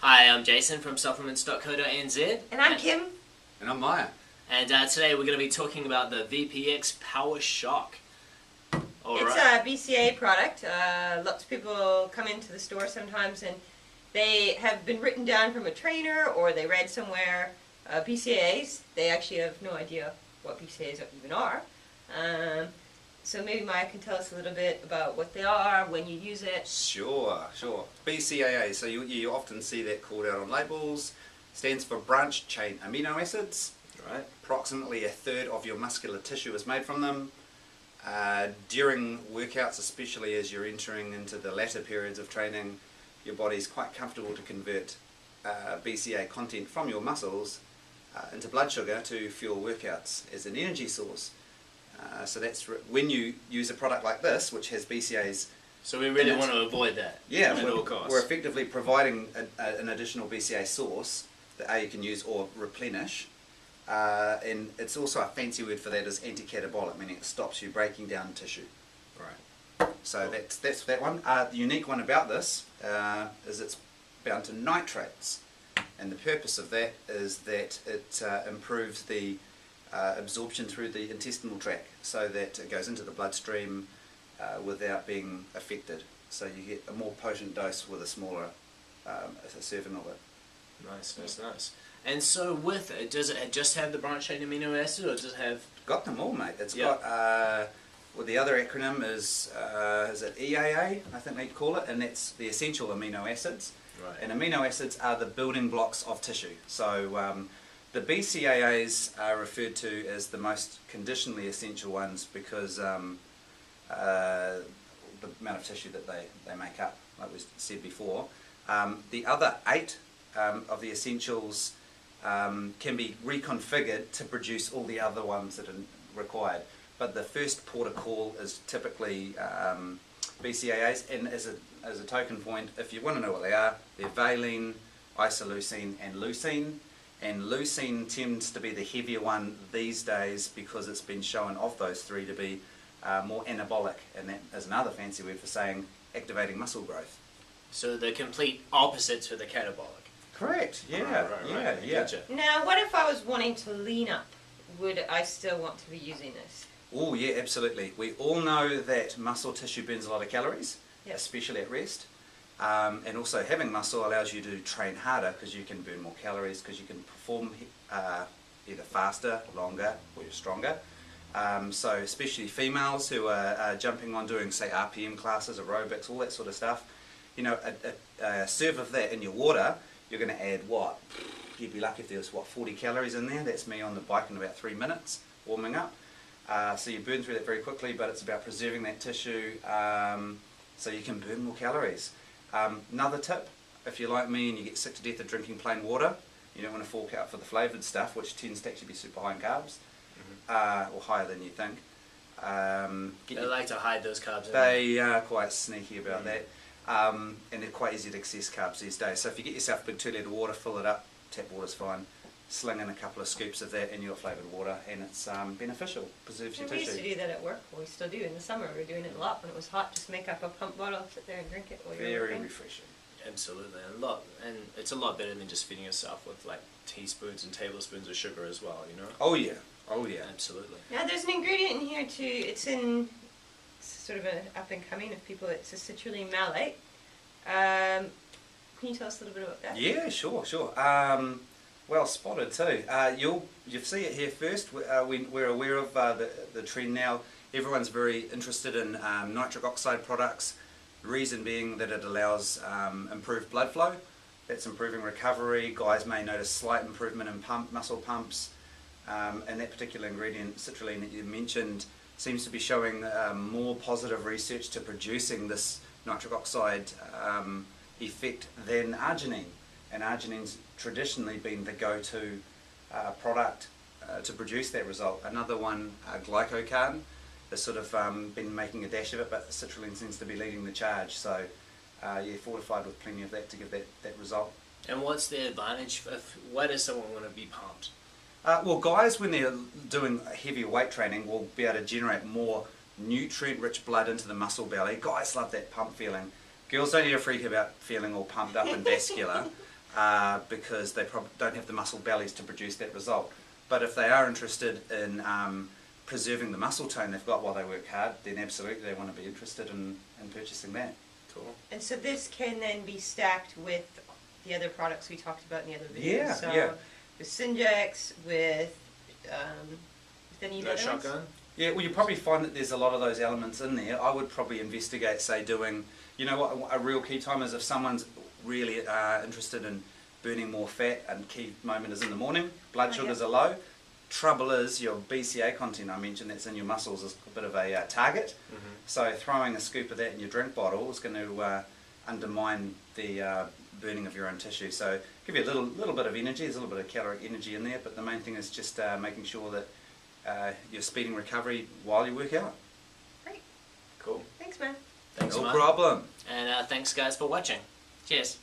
Hi, I'm Jason from Supplements.co.nz. And I'm Kim. And I'm Myer. And today we're going to be talking about the VPX Power Shock. It's a BCAA product. Lots of people come into the store sometimes and they have been written down from a trainer or they read somewhere BCAAs. They actually have no idea what BCAAs even are. So maybe Maya can tell us a little bit about what they are, when you use it. Sure. BCAA, so you often see that called out on labels. Stands for branched chain amino acids. Right. Approximately a third of your muscular tissue is made from them. During workouts, especially as you're entering into the latter periods of training, your body's quite comfortable to convert BCAA content from your muscles into blood sugar to fuel workouts as an energy source. So that's when you use a product like this, which has BCAAs. So we really want to avoid that. Yeah, at all costs. We're effectively providing an additional BCAA source that you can use or replenish. And it's also a fancy word for that is anti-catabolic, meaning it stops you breaking down tissue. Right. So that's that one. The unique one about this is it's bound to nitrates, and the purpose of that is that it improves the absorption through the intestinal tract, so that it goes into the bloodstream without being affected. So you get a more potent dose with a smaller serving of it. Nice. And so with it, does it just have the branched chain amino acid, or does it have... Got them all, mate. It's got, well, the other acronym is it EAA, I think they call it, and that's the essential amino acids. Right. And amino acids are the building blocks of tissue. So the BCAAs are referred to as the most conditionally essential ones because the amount of tissue that they make up, like we said before. The other 8 of the essentials can be reconfigured to produce all the other ones that are required. But the first port of call is typically BCAAs, and as a token point, if you want to know what they are, they're valine, isoleucine and leucine. And leucine tends to be the heavier one these days because it's been shown of those 3 to be more anabolic, and that is another fancy word for saying activating muscle growth. So the complete opposites for the catabolic. Correct, yeah. Gotcha. Now, what if I was wanting to lean up? Would I still want to be using this? Oh yeah, absolutely. We all know that muscle tissue burns a lot of calories, especially at rest. And also having muscle allows you to train harder because you can burn more calories, because you can perform either faster, longer, or you're stronger. So especially females who are jumping on doing, say, RPM classes, aerobics, all that sort of stuff, you know, a serve of that in your water, you're going to add what? You'd be lucky if there was, 40 calories in there. That's me on the bike in about 3 minutes, warming up. So you burn through that very quickly, but it's about preserving that tissue so you can burn more calories. Another tip, if you're like me and you get sick to death of drinking plain water, you don't want to fork out for the flavoured stuff, which tends to actually be super high in carbs, or higher than you think. They like to hide those carbs. They are quite sneaky about that. And they're quite easy to access carbs these days. So if you get yourself a big 2 litre water, fill it up, tap water's fine, sling in a couple of scoops of that and you've got flavoured water, and it's beneficial, preserves your We tissue. used to do that at work. Well, we still do in the summer. We were doing it a lot when it was hot. Just make up a pump bottle, sit there and drink it while you're working. Very refreshing. Absolutely, and it's a lot better than just feeding yourself with like teaspoons and tablespoons of sugar as well, you know? Oh yeah, Absolutely. Now there's an ingredient in here too. It's in sort of an up and coming of people. It's a citrulline malate. Can you tell us a little bit about that? Yeah, sure. Well spotted too. You'll see it here first. We're aware of the trend now. Everyone's very interested in nitric oxide products. The reason being that it allows improved blood flow. That's improving recovery. Guys may notice slight improvement in muscle pumps. And that particular ingredient, citrulline, that you mentioned, seems to be showing more positive research to producing this nitric oxide effect than arginine. And arginine's traditionally been the go-to product to produce that result. Another one, glycocarn, has sort of been making a dash of it, but citrulline seems to be leading the charge. So you're fortified with plenty of that to give that result. And what's the advantage? Why does someone want to be pumped? Well, guys, when they're doing heavy weight training, will be able to generate more nutrient-rich blood into the muscle belly. Guys love that pump feeling. Girls don't need a freak about feeling all pumped up and vascular. because they probably don't have the muscle bellies to produce that result. But if they are interested in preserving the muscle tone they've got while they work hard, then absolutely they want to be interested in purchasing that. Cool. And so this can then be stacked with the other products we talked about in the other videos. Yeah, so yeah. With Syngex, with any No other shotgun? ones? Yeah, well, you probably find that there's a lot of those elements in there. I would probably investigate, say, doing, you know what, a real key time is if someone's really interested in burning more fat, and key moment is in the morning, blood sugars are low. Trouble is, your BCAA content I mentioned that's in your muscles is a bit of a target. So throwing a scoop of that in your drink bottle is going to undermine the burning of your own tissue. So give you a little bit of energy, there's a little bit of caloric energy in there, but the main thing is just making sure that you're speeding recovery while you work out. Great. Cool. Thanks, man. Thanks, No Mike. problem. And thanks, guys, for watching. Cheers.